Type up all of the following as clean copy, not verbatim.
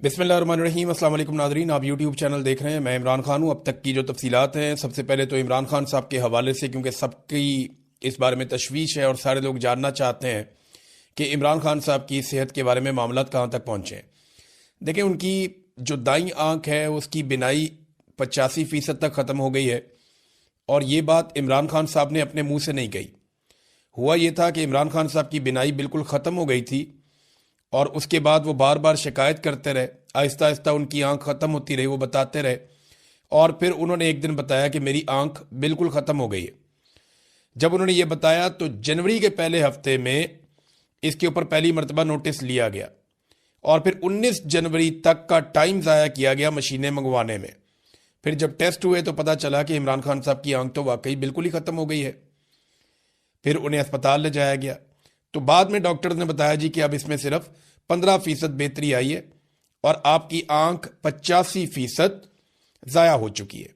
बिस्मिल्लाहिर्रहमानिर्रहीम। अस्सलाम वालेकुम नाज़रीन, आप यूट्यूब चैनल देख रहे हैं। मैं इमरान खान हूँ। अब तक की जो तफसीलात हैं, सबसे पहले तो इमरान खान साहब के हवाले से, क्योंकि सबकी इस बारे में तशवीश है और सारे लोग जानना चाहते हैं कि इमरान खान साहब की सेहत के बारे में मामलात कहाँ तक पहुँचे हैं। देखिए, उनकी जो दाईं आँख है उसकी बिनाई 85% तक ख़त्म हो गई है, और ये बात इमरान खान साहब ने अपने मुँह से नहीं कही। हुआ ये था कि इमरान खान साहब की बिनाई बिल्कुल ख़त्म हो गई थी, और उसके बाद वो बार बार शिकायत करते रहे। आहिस्ता आहिस्ता उनकी आंख ख़त्म होती रही, वो बताते रहे, और फिर उन्होंने एक दिन बताया कि मेरी आंख बिल्कुल ख़त्म हो गई है। जब उन्होंने ये बताया तो जनवरी के पहले हफ्ते में इसके ऊपर पहली मरतबा नोटिस लिया गया, और फिर 19 जनवरी तक का टाइम ज़ाया किया गया मशीनें मंगवाने में। फिर जब टेस्ट हुए तो पता चला कि इमरान खान साहब की आंख तो वाकई बिल्कुल ही ख़त्म हो गई है। फिर उन्हें अस्पताल ले जाया गया, तो बाद में डॉक्टर ने बताया जी कि अब इसमें सिर्फ 15% बेहतरी आई है और आपकी आंख 85% ज़ाया हो चुकी है।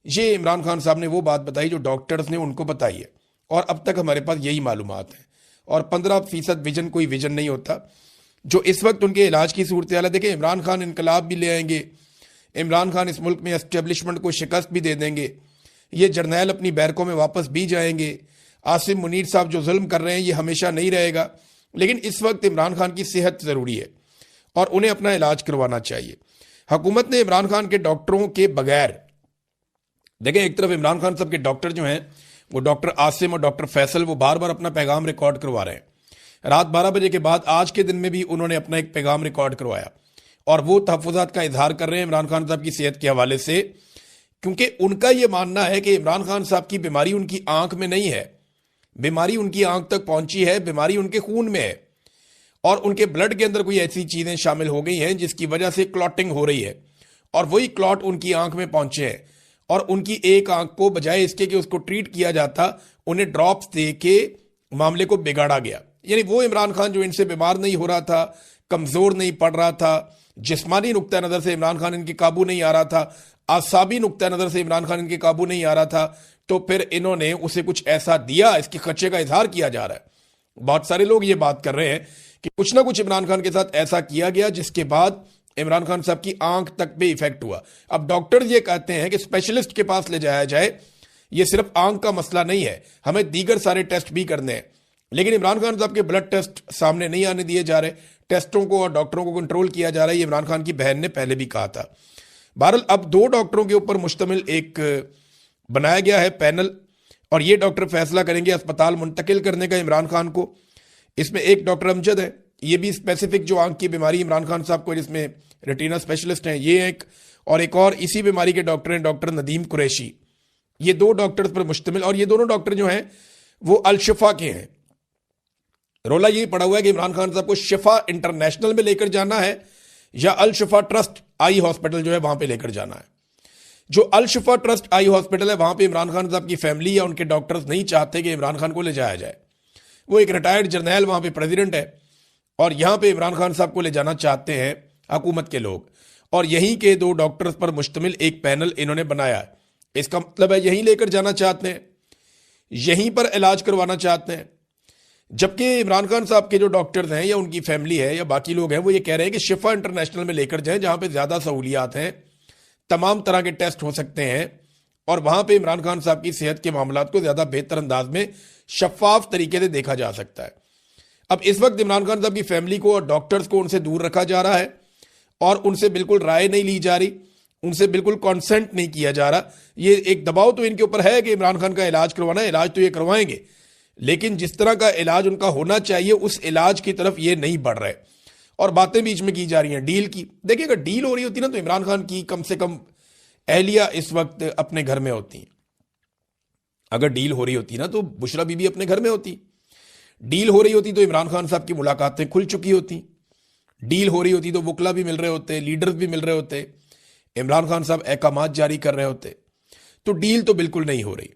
ये इमरान खान साहब ने वो बात बताई जो डॉक्टर्स ने उनको बताई है, और अब तक हमारे पास यही मालूमात है। और 15% विजन कोई विजन नहीं होता। जो इस वक्त उनके इलाज की सूरत हाल है, देखिए, इमरान खान इनकलाब भी ले आएंगे, इमरान खान इस मुल्क में एस्टेब्लिशमेंट को शिकस्त भी दे देंगे, ये जर्नैल अपनी बैरकों में वापस भी जाएंगे। आसिम मुनीर साहब जो जुल्म कर रहे हैं ये हमेशा नहीं रहेगा, लेकिन इस वक्त इमरान खान की सेहत ज़रूरी है और उन्हें अपना इलाज करवाना चाहिए। हुकूमत ने इमरान खान के डॉक्टरों के बगैर, देखें, एक तरफ इमरान खान साहब के डॉक्टर जो हैं वो डॉक्टर आसिम और डॉक्टर फैसल, वो बार बार अपना पैगाम रिकॉर्ड करवा रहे हैं। रात 12 बजे के बाद आज के दिन में भी उन्होंने अपना एक पैगाम रिकॉर्ड करवाया, और वो तहफ़्फ़ुज़ात का इजहार कर रहे हैं इमरान खान साहब की सेहत के हवाले से, क्योंकि उनका ये मानना है कि इमरान खान साहब की बीमारी उनकी आंख में नहीं है, बीमारी उनकी आंख तक पहुंची है, बीमारी उनके खून में है, और उनके ब्लड के अंदर कोई ऐसी चीजें शामिल हो गई हैं जिसकी वजह से क्लॉटिंग हो रही है, और वही क्लॉट उनकी आंख में पहुंचे हैं। और उनकी एक आंख को बजाय इसके कि उसको ट्रीट किया जाता, उन्हें ड्रॉप्स दे के मामले को बिगाड़ा गया। यानी वो इमरान खान जो इनसे बीमार नहीं हो रहा था, कमजोर नहीं पड़ रहा था, जिस्मानी नुक्ता नजर से इमरान खान इनके काबू नहीं आ रहा था, आसाबी नुक्ता नजर से इमरान खान इनके काबू नहीं आ रहा था, तो फिर इन्होंने उसे कुछ ऐसा दिया, इसके खर्चे का इजहार किया जा रहा है। बहुत सारे लोग ये बात कर रहे हैं कि कुछ ना कुछ इमरान खान के साथ ऐसा किया गया जिसके बाद इमरान खान साहब की आंख तक भी इफेक्ट हुआ। अब डॉक्टर ये कहते हैं कि स्पेशलिस्ट के पास ले जाया जाए, ये सिर्फ आंख का मसला नहीं है, हमें दीगर सारे टेस्ट भी करने हैं। लेकिन इमरान खान साहब के ब्लड टेस्ट सामने नहीं आने दिए जा रहे, टेस्टों को और डॉक्टरों को कंट्रोल किया जा रहा है। ये इमरान खान की बहन ने पहले भी कहा था। बहरहाल, अब 2 डॉक्टरों के ऊपर मुश्तमिल एक बनाया गया है पैनल, और ये डॉक्टर फैसला करेंगे अस्पताल मुंतकिल करने का इमरान खान को। इसमें एक डॉक्टर अमजद है, ये भी स्पेसिफिक जो आंख की बीमारी इमरान खान साहब को, जिसमें रेटिना स्पेशलिस्ट हैं, ये एक, और एक और इसी बीमारी के डॉक्टर हैं डॉक्टर नदीम कुरैशी। ये 2 डॉक्टर्स पर मुश्तमिल, और ये दोनों डॉक्टर जो हैं वो अल शिफा के हैं। रोला यही पड़ा हुआ है कि इमरान खान साहब को शिफा इंटरनेशनल में लेकर जाना है या अल शिफा ट्रस्ट आई हॉस्पिटल जो है वहां पर लेकर जाना है। जो अल शिफा ट्रस्ट आई हॉस्पिटल है वहां पे इमरान खान साहब की फैमिली या उनके डॉक्टर्स नहीं चाहते कि इमरान खान को ले जाया जाए। वो एक रिटायर्ड जर्नैल वहां पे प्रेसिडेंट है, और यहां पे इमरान खान साहब को ले जाना चाहते हैं हुकूमत के लोग, और यहीं के 2 डॉक्टर्स पर मुश्तमिल एक पैनल इन्होंने बनाया है। इसका मतलब है यहीं लेकर जाना चाहते हैं, यहीं पर इलाज करवाना चाहते हैं। जबकि इमरान खान साहब के जो डॉक्टर्स हैं या उनकी फैमिली है या बाकी लोग हैं, वो ये कह रहे हैं कि शिफा इंटरनेशनल में लेकर जाएं, जहां पर ज्यादा सहूलियात हैं, तमाम तरह के टेस्ट हो सकते हैं, और वहां पे इमरान खान साहब की सेहत के मामलात को ज्यादा बेहतर अंदाज में शफाफ तरीके से देखा जा सकता है। अब इस वक्त इमरान खान साहब की फैमिली को और डॉक्टर्स को उनसे दूर रखा जा रहा है, और उनसे बिल्कुल राय नहीं ली जा रही, उनसे बिल्कुल कॉन्सेंट नहीं किया जा रहा। ये एक दबाव तो इनके ऊपर है कि इमरान खान का इलाज करवाना है, इलाज तो ये करवाएंगे, लेकिन जिस तरह का इलाज उनका होना चाहिए उस इलाज की तरफ ये नहीं बढ़ रहे, और बातें बीच में की जा रही हैं डील की। देखिए, अगर डील हो रही होती ना तो इमरान खान की कम से कम एहलिया इस वक्त अपने घर में होती। अगर डील हो रही होती ना तो बुशरा बीबी अपने घर में होती। डील हो रही होती तो इमरान खान साहब की मुलाकातें खुल चुकी होती। डील हो रही होती तो वकला भी मिल रहे होते, लीडर्स भी मिल रहे होते, इमरान खान साहब अहकामात जारी कर रहे होते। तो डील तो बिल्कुल नहीं हो रही।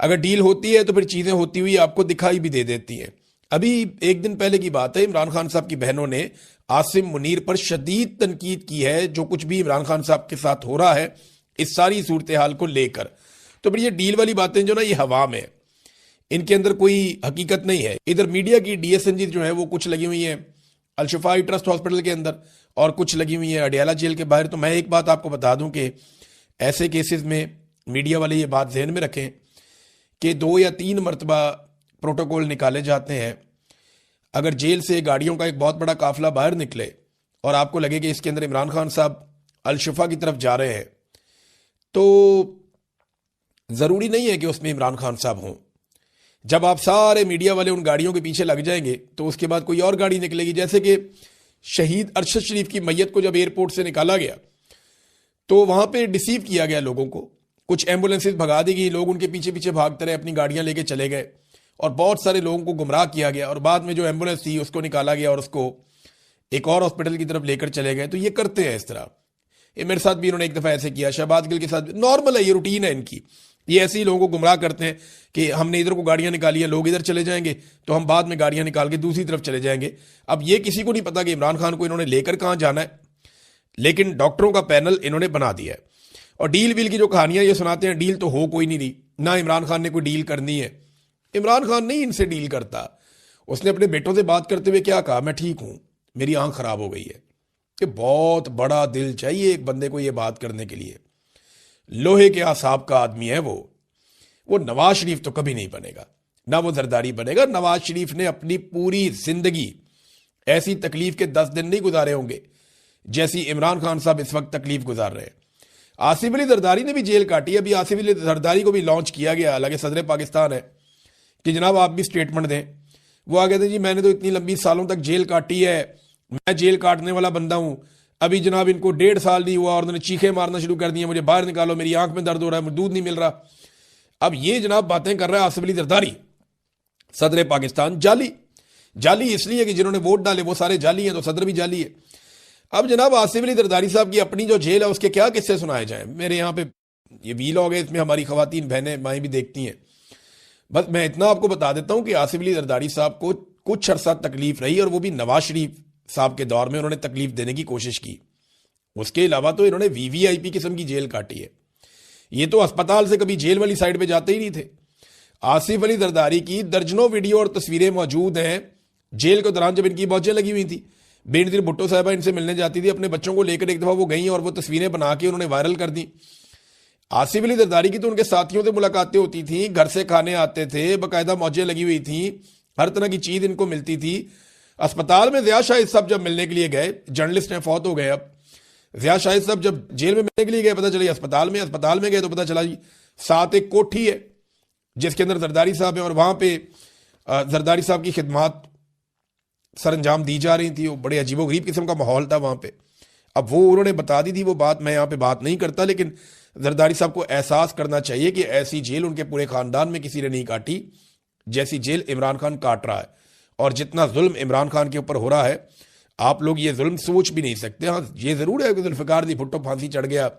अगर डील होती है तो फिर चीजें होती हुई आपको दिखाई भी दे देती हैं। अभी एक दिन पहले की बात है, इमरान खान साहब की बहनों ने आसिम मुनीर पर शदीद तनकीद की है, जो कुछ भी इमरान खान साहब के साथ हो रहा है इस सारी सूरत हाल को लेकर। तो फिर ये डील वाली बातें जो ना, ये हवा में, इनके अंदर कोई हकीकत नहीं है। इधर मीडिया की डीएसएनजी जो है वो कुछ लगी हुई है, अल-शिफा ट्रस्ट हॉस्पिटल के अंदर और कुछ लगी हुई है अडयाला जेल के बाहर। तो मैं एक बात आपको बता दूं कि ऐसे केसेस में मीडिया वाले ये बात ध्यान में रखें कि 2 या 3 मरतबा प्रोटोकॉल निकाले जाते हैं। अगर जेल से गाड़ियों का एक बहुत बड़ा काफिला बाहर निकले और आपको लगे कि इसके अंदर इमरान खान साहब अल-शिफा की तरफ जा रहे हैं, तो ज़रूरी नहीं है कि उसमें इमरान खान साहब हों। जब आप सारे मीडिया वाले उन गाड़ियों के पीछे लग जाएंगे तो उसके बाद कोई और गाड़ी निकलेगी। जैसे कि शहीद अरशद शरीफ की मैयत को जब एयरपोर्ट से निकाला गया तो वहां पे डिसीव किया गया लोगों को, कुछ एम्बुलेंसेज भगा दी गई, लोग उनके पीछे पीछे भागते रहे, अपनी गाड़ियां लेके चले गए और बहुत सारे लोगों को गुमराह किया गया और बाद में जो एम्बुलेंस थी उसको निकाला गया और उसको एक और हॉस्पिटल की तरफ लेकर चले गए। तो ये करते हैं इस तरह। ये मेरे साथ भी इन्होंने एक दफ़ा ऐसे किया, शहबाज गिल के साथ। नॉर्मल है, ये रूटीन है इनकी। ये ऐसे ही लोगों को गुमराह करते हैं कि हमने इधर को गाड़ियां निकाली है, लोग इधर चले जाएंगे तो हम बाद में गाड़ियां निकाल के दूसरी तरफ चले जाएंगे। अब ये किसी को नहीं पता कि इमरान खान को इन्होंने लेकर कहां जाना है, लेकिन डॉक्टरों का पैनल इन्होंने बना दिया है। और डील वील की जो कहानियां ये सुनाते हैं, डील तो हो कोई नहीं रही, ना इमरान खान ने कोई डील करनी है। इमरान खान नहीं इनसे डील करता। उसने अपने बेटों से बात करते हुए क्या कहा, मैं ठीक हूं, मेरी आंख खराब हो गई है। कि बहुत बड़ा दिल चाहिए एक बंदे को ये बात करने के लिए। लोहे के आसाब का आदमी है वो नवाज शरीफ तो कभी नहीं बनेगा, ना वो जरदारी बनेगा। नवाज शरीफ ने अपनी पूरी जिंदगी ऐसी तकलीफ के 10 दिन नहीं गुजारे होंगे जैसी इमरान खान साहब इस वक्त तकलीफ गुजार रहे हैं। आसिफ अली जरदारी ने भी जेल काटी। अभी आसिफ अली जरदारी को भी लॉन्च किया गया, हालांकि सदर पाकिस्तान है, कि जनाब आप भी स्टेटमेंट दें। वो आ गए थे, जी मैंने तो इतनी लंबी सालों तक जेल काटी है, मैं जेल काटने वाला बंदा हूं। अभी जनाब इनको 1.5 साल नहीं हुआ और उन्होंने चीखें मारना शुरू कर दी, मुझे बाहर निकालो, मेरी आंख में दर्द हो रहा है, मुझे दूध नहीं मिल रहा। अब ये जनाब बातें कर रहा है आसिफ अली जरदारी, सदर पाकिस्तान। जाली इसलिए कि जिन्होंने वोट डाले वो सारे जाली हैं, तो सदर भी जाली है। अब जनाब आसिफ अली जरदारी साहब की अपनी जो जेल है उसके क्या किस्से सुनाए जाएं। मेरे यहाँ पे ये वीलॉग है, इसमें हमारी खवातीन बहनें माएँ भी देखती हैं। बस मैं इतना आपको बता देता हूं कि आसिफ अली जरदारी साहब को कुछ अरसा तकलीफ रही, और वो भी नवाज शरीफ साहब के दौर में उन्होंने तकलीफ देने की कोशिश की। उसके अलावा तो इन्होंने वीवीआईपी किस्म की जेल काटी है। ये तो अस्पताल से कभी जेल वाली साइड पे जाते ही नहीं थे। आसिफ अली जरदारी की दर्जनों वीडियो और तस्वीरें मौजूद हैं जेल के दौरान जब इनकी मौजें लगी हुई थी। बेनजीर भुट्टो साहिबा इनसे मिलने जाती थी, अपने बच्चों को लेकर एक दफा वो गई और वो तस्वीरें बना के उन्होंने वायरल कर दी। आसिफ अली जरदारी की तो उनके साथियों से मुलाकातें होती थी, घर से खाने आते थे, बाकायदा मौजें लगी हुई थी, हर तरह की चीज इनको मिलती थी। अस्पताल में ज़िया शाहिद साहब जब मिलने के लिए गए, जर्नलिस्ट हैं फौत हो गए, अब ज़िया शाहिद साहब जब जेल में मिलने के लिए गए, पता चला अस्पताल में गए तो पता चला जी साथ एक कोठी है जिसके अंदर जरदारी साहब है और वहां पे जरदारी साहब की खिदमात सर अंजाम दी जा रही थी। वो बड़े अजीबोगरीब किस्म का माहौल था वहां पे। अब वो उन्होंने बता दी थी वो बात, मैं यहाँ पे बात नहीं करता, लेकिन जरदारी साहब को एहसास करना चाहिए कि ऐसी जेल उनके पूरे खानदान में किसी ने नहीं काटी जैसी जेल इमरान खान काट रहा है। और जितना जुल्म इमरान खान के ऊपर हो रहा है, आप लोग ये जुल्म सोच भी नहीं सकते। हाँ ये जरूर है कि जुल्फिकार दी भुट्टो फांसी चढ़ गया,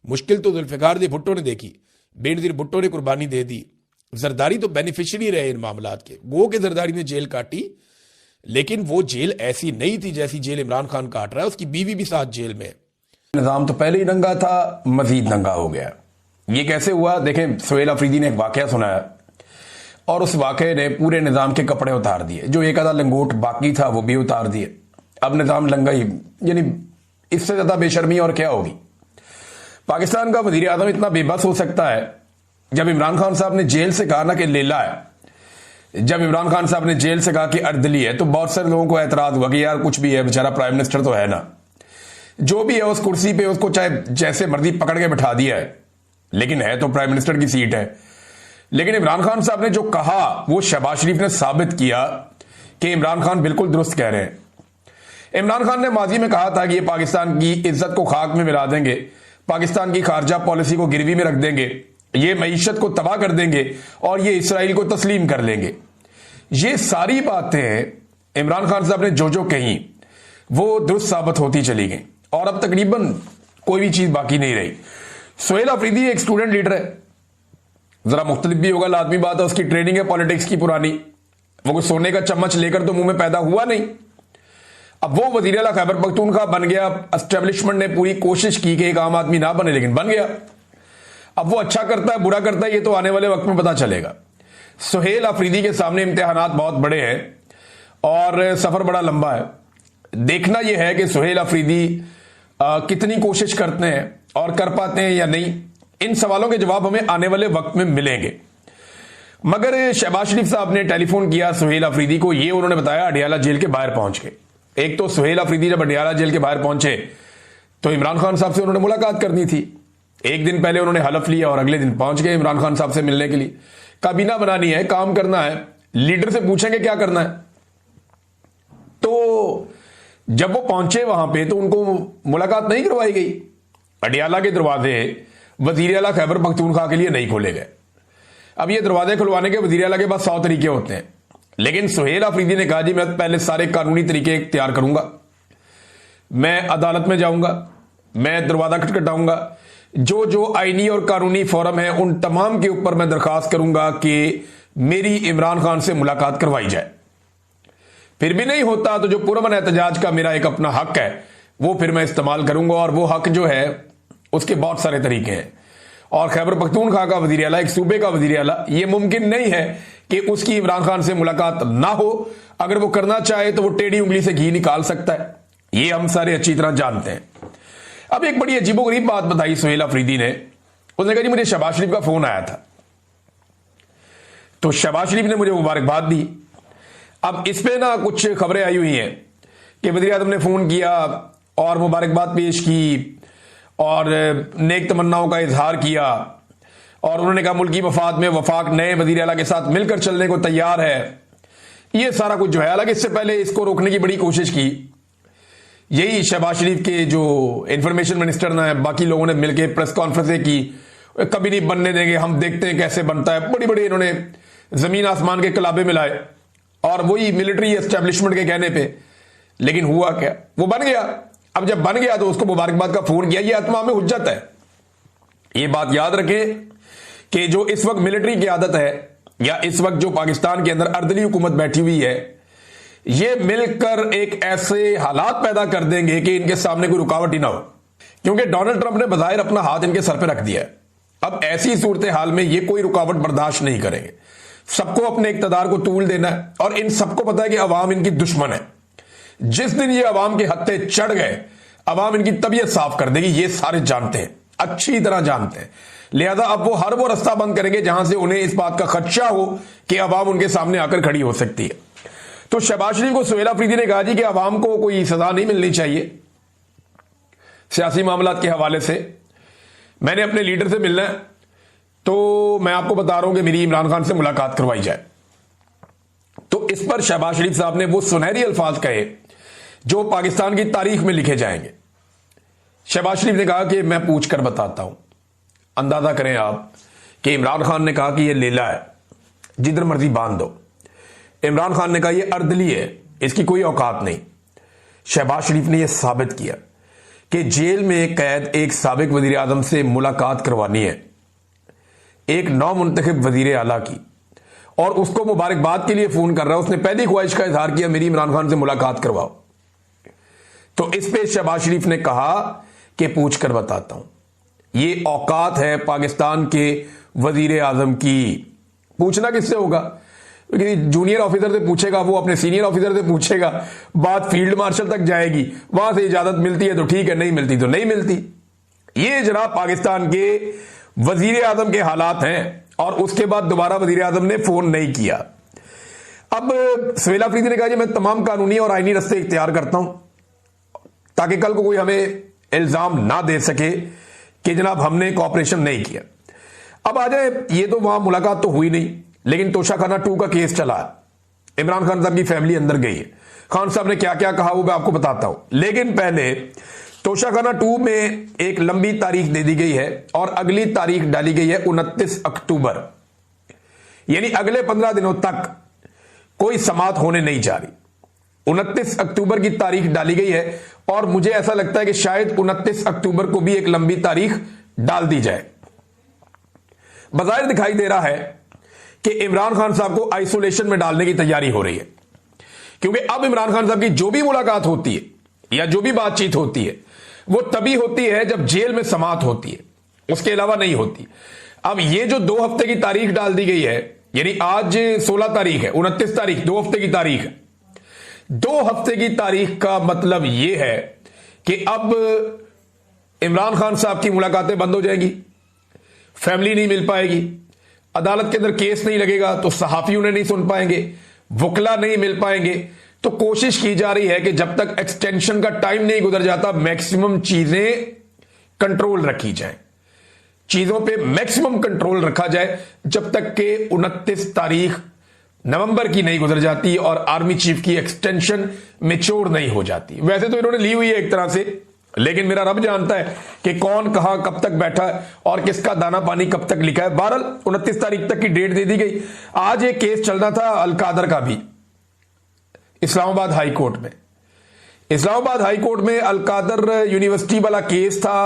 मुश्किल तो जुल्फिकार दी भुट्टो ने देखी, बेनजीर भुट्टो ने कुर्बानी दे दी, जरदारी तो बेनिफिशियरी रहे इन मामलात के। गो के जरदारी ने जेल काटी, लेकिन वो जेल ऐसी नहीं थी जैसी जेल इमरान खान काट रहा है। उसकी बीवी भी साथ जेल में। निजाम तो पहले ही नंगा था, मजीद नंगा हो गया। ये कैसे हुआ देखें, सुहेल अफरीदी ने एक वाकया सुनाया और उस वाकये ने पूरे निजाम के कपड़े उतार दिए। जो एक आधा लंगोट बाकी था वो भी उतार दिए। अब निजाम लंगा ही, यानी इससे ज्यादा बेशर्मी और क्या होगी। पाकिस्तान का वजीर आजम इतना बेबस हो सकता है। जब इमरान खान साहब ने जेल से कहा ना कि लेला है, जब इमरान खान साहब ने जेल से कहा कि अर्दली है, तो बहुत सारे लोगों को एतराज हुआ कि यार कुछ भी है, बेचारा प्राइम मिनिस्टर तो है ना, जो भी है उस कुर्सी पे उसको चाहे जैसे मर्जी पकड़ के बिठा दिया है, लेकिन है तो प्राइम मिनिस्टर की सीट है। लेकिन इमरान खान साहब ने जो कहा वो शहबाज शरीफ ने साबित किया कि इमरान खान बिल्कुल दुरुस्त कह रहे हैं। इमरान खान ने माजी में कहा था कि ये पाकिस्तान की इज्जत को खाक में मिला देंगे, पाकिस्तान की खारजा पॉलिसी को गिरवी में रख देंगे, ये मईशत को तबाह कर देंगे और ये इसराइल को तस्लीम कर लेंगे। ये सारी बातें इमरान खान साहब ने जो जो कही वो दुरुस्त साबित होती चली गई और अब तकरीबन कोई भी चीज बाकी नहीं रही। सुहेल अफरीदी एक स्टूडेंट लीडर है, जरा मुख्तलिफ भी होगा, लाजमी बात है, उसकी ट्रेनिंग है पॉलिटिक्स की पुरानी। वो कोई सोने का चम्मच लेकर तो मुंह में पैदा हुआ नहीं। अब वो वजीर आला खैबर पख्तूनख्वा बन गया। एस्टेब्लिशमेंट ने पूरी कोशिश की कि एक आम आदमी ना बने, लेकिन बन गया। अब वो अच्छा करता है बुरा करता है ये तो आने वाले वक्त में पता चलेगा। सुहेल अफरीदी के सामने इम्तिहानात बहुत बड़े हैं और सफर बड़ा लंबा है। देखना यह है कि सुहेल अफरीदी कितनी कोशिश करते हैं और कर पाते हैं या नहीं। इन सवालों के जवाब हमें आने वाले वक्त में मिलेंगे। मगर शहबाज शरीफ साहब ने टेलीफोन किया सुहेल अफरीदी को, ये उन्होंने बताया अडियाला जेल के बाहर पहुंच के। एक तो सुहेल अफरीदी जब अडियाला जेल के बाहर पहुंचे तो इमरान खान साहब से उन्होंने मुलाकात करनी थी। एक दिन पहले उन्होंने हलफ लिया और अगले दिन पहुंच गए इमरान खान साहब से मिलने के लिए। काबीना बनानी है, काम करना है, लीडर से पूछेंगे क्या करना है। तो जब वो पहुंचे वहां पे तो उनको मुलाकात नहीं करवाई गई। अडियाला के दरवाजे वजीर आला खैबर पख्तूनख्वा के लिए नहीं खोले गए। अब ये दरवाजे खुलवाने के वजीर आला के पास 100 तरीके होते हैं, लेकिन सुहेल अफरीदी ने कहा जी मैं पहले सारे कानूनी तरीके इख्तियार करूंगा, मैं अदालत में जाऊंगा, मैं दरवाजा खटखटाऊंगा, जो जो आईनी और कानूनी फोरम है उन तमाम के ऊपर मैं दरखास्त करूंगा कि मेरी इमरान खान से मुलाकात करवाई जाए। फिर भी नहीं होता तो जो पुरअमन एहतजाज का मेरा एक अपना हक है वो फिर मैं इस्तेमाल करूंगा, और वो हक जो है उसके बहुत सारे तरीके हैं। और खैबर पख्तूनख्वा का वजीर आला, एक सूबे का वजीर आला, ये मुमकिन नहीं है कि उसकी इमरान खान से मुलाकात ना हो। अगर वो करना चाहे तो वो टेढ़ी उंगली से घी निकाल सकता है, ये हम सारे अच्छी तरह जानते हैं। अब एक बड़ी अजीबोगरीब बात बताई सुहेल अफरीदी ने। उसने कहा जी मुझे शहबाज शरीफ का फोन आया था, तो शहबाज शरीफ ने मुझे मुबारकबाद दी। अब इस पे ना कुछ खबरें आई हुई हैं कि वज़ीर आज़म ने फोन किया और मुबारकबाद पेश की और नेक तमन्नाओं का इजहार किया, और उन्होंने कहा मुल्की मफाद में वफाक नए वज़ीर आला के साथ मिलकर चलने को तैयार है। ये सारा कुछ जो है, हालांकि इससे पहले इसको रोकने की बड़ी कोशिश की। यही शहबाज शरीफ के जो इंफॉर्मेशन मिनिस्टर ना, बाकी लोगों ने मिलकर प्रेस कॉन्फ्रेंसें की, कभी नहीं बनने देंगे, हम देखते हैं कैसे बनता है। बड़ी बड़ी इन्होंने जमीन आसमान के कलाबे मिलाए, और वही मिलिट्री एस्टेब्लिशमेंट के कहने पे। लेकिन हुआ क्या, वो बन गया। अब जब बन गया तो उसको मुबारकबाद का फोन किया, ये आत्मा में हुज्जत है। ये बात याद रखें कि जो इस वक्त मिलिट्री की आदत है, या इस वक्त जो पाकिस्तान के अंदर अर्दली हुकूमत बैठी हुई है, ये मिलकर एक ऐसे हालात पैदा कर देंगे कि इनके सामने कोई रुकावट ही ना हो, क्योंकि डोनाल्ड ट्रंप ने बज़ाहिर अपना हाथ इनके सर पे रख दिया है। अब ऐसी सूरत हाल में ये कोई रुकावट बर्दाश्त नहीं करेंगे। सबको अपने इक्तदार को तूल देना है, और इन सबको पता है कि अवाम इनकी दुश्मन है। जिस दिन ये अवाम के हत्थे चढ़ गए, अवाम इनकी तबीयत साफ कर देगी, ये सारे जानते हैं, अच्छी तरह जानते हैं। लिहाजा अब वो हर वो रास्ता बंद करेंगे जहां से उन्हें इस बात का खदशा हो कि अवाम उनके सामने आकर खड़ी हो सकती है। तो शहबाज शरीफ को सुहेल अफरीदी ने कहा जी कि अवाम को कोई सजा नहीं मिलनी चाहिए सियासी मामलात के हवाले से, मैंने अपने लीडर से मिलना है, तो मैं आपको बता रहा हूं कि मेरी इमरान खान से मुलाकात करवाई जाए। तो इस पर शहबाज शरीफ साहब ने वो सुनहरी अल्फाज कहे जो पाकिस्तान की तारीख में लिखे जाएंगे। शहबाज शरीफ ने कहा कि मैं पूछ कर बताता हूं। अंदाजा करें आप कि इमरान खान ने कहा कि यह लेला है, जिधर मर्जी बांध दो। इमरान खान ने कहा यह अर्दली है, इसकी कोई औकात नहीं। शहबाज शरीफ ने यह साबित किया कि जेल में कैद एक साबिक वजीर आजम से मुलाकात करवानी है, एक नौ मुंतखब वजीर आला की, और उसको मुबारकबाद के लिए फोन कर रहा है। उसने पहली ख्वाहिश का इजहार किया मेरी इमरान खान से मुलाकात करवाओ। तो इस पे शहबाज शरीफ ने कहा कि पूछ कर बताता हूं। ये औकात है पाकिस्तान के वजीर आजम की। पूछना किससे होगा? क्योंकि जूनियर ऑफिसर से पूछेगा, वो अपने सीनियर ऑफिसर से पूछेगा, बात फील्ड मार्शल तक जाएगी, वहां से इजाजत मिलती है तो ठीक है, नहीं मिलती तो नहीं मिलती। ये जनाब पाकिस्तान के वजीर आजम के हालात हैं, और उसके बाद दोबारा वजीर आजम ने फोन नहीं किया। अब सुहेल अफरीदी ने कहा जी मैं तमाम कानूनी और आईनी रास्ते इख्तियार करता हूं, ताकि कल को कोई हमें इल्जाम ना दे सके कि जनाब हमने कोऑपरेशन नहीं किया। अब आ जाए, ये तो वहां मुलाकात तो हुई नहीं, लेकिन तोशाखाना 2 का केस चला। इमरान खान साहब की फैमिली अंदर गई है। खान साहब ने क्या क्या कहा वो मैं आपको बताता हूं, लेकिन पहले तोशाखाना 2 में एक लंबी तारीख दे दी गई है, और अगली तारीख डाली गई है 29 अक्टूबर, यानी अगले 15 दिनों तक कोई समाअत होने नहीं जा रही। 29 अक्टूबर की तारीख डाली गई है, और मुझे ऐसा लगता है कि शायद 29 अक्टूबर को भी एक लंबी तारीख डाल दी जाए। बज़ाहिर दिखाई दे रहा है कि इमरान खान साहब को आइसोलेशन में डालने की तैयारी हो रही है, क्योंकि अब इमरान खान साहब की जो भी मुलाकात होती है या जो भी बातचीत होती है वो तभी होती है जब जेल में समाअत होती है, उसके अलावा नहीं होती। अब ये जो 2 हफ्ते की तारीख डाल दी गई है, यानी आज 16 तारीख है, 29 तारीख 2 हफ्ते की तारीख है। 2 हफ्ते की तारीख का मतलब यह है कि अब इमरान खान साहब की मुलाकातें बंद हो जाएंगी, फैमिली नहीं मिल पाएगी, अदालत के अंदर केस नहीं लगेगा तो सहाफी उन्हें नहीं सुन पाएंगे, वकला नहीं मिल पाएंगे। तो कोशिश की जा रही है कि जब तक एक्सटेंशन का टाइम नहीं गुजर जाता मैक्सिमम चीजें कंट्रोल रखी जाए, चीजों पे मैक्सिमम कंट्रोल रखा जाए जब तक के 29 तारीख नवंबर की नहीं गुजर जाती और आर्मी चीफ की एक्सटेंशन मैच्योर नहीं हो जाती। वैसे तो इन्होंने ली हुई है एक तरह से, लेकिन मेरा रब जानता है कि कौन कहां कब तक बैठा है और किसका दाना पानी कब तक लिखा है। बहरहाल 29 तारीख तक की डेट दे दी गई। आज एक केस चल रहा था अलकादर का भी इस्लामाबाद हाई कोर्ट में। इस्लामाबाद हाई कोर्ट में अलकादर यूनिवर्सिटी वाला केस था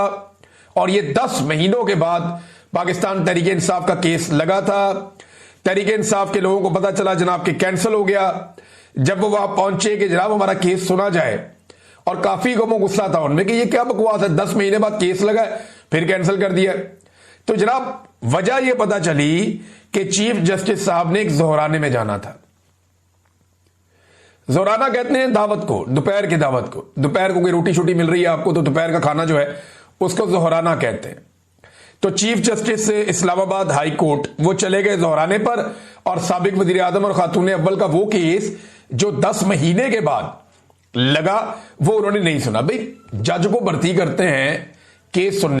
और यह 10 महीनों के बाद पाकिस्तान तहरीक इंसाफ का केस लगा था। तहरीक इंसाफ के लोगों को पता चला जनाब कि कैंसिल हो गया। जब वो वहां पहुंचे कि जनाब हमारा केस सुना जाए, और काफी गमो गुस्सा था उनमें कि ये क्या बकवास है, 10 महीने बाद केस लगा फिर कैंसिल कर दिया। तो जनाब वजह यह पता चली कि चीफ जस्टिस साहब ने एक ज़ोहराने में जाना था। ज़ोहराना कहते हैं दावत को, दोपहर की दावत को। दोपहर को कोई रोटी शोटी मिल रही है आपको तो दोपहर का खाना जो है उसको ज़ोहराना कहते हैं। तो chief justice Islamabad high court वो चले गए ज़ोहराने पर, और साबिक वज़ीर आज़म और खातून अव्वल का वो केस जो 10 महीने के बाद लगा वो उन्होंने नहीं सुना। भाई जज को भर्ती करते हैं केस सुनने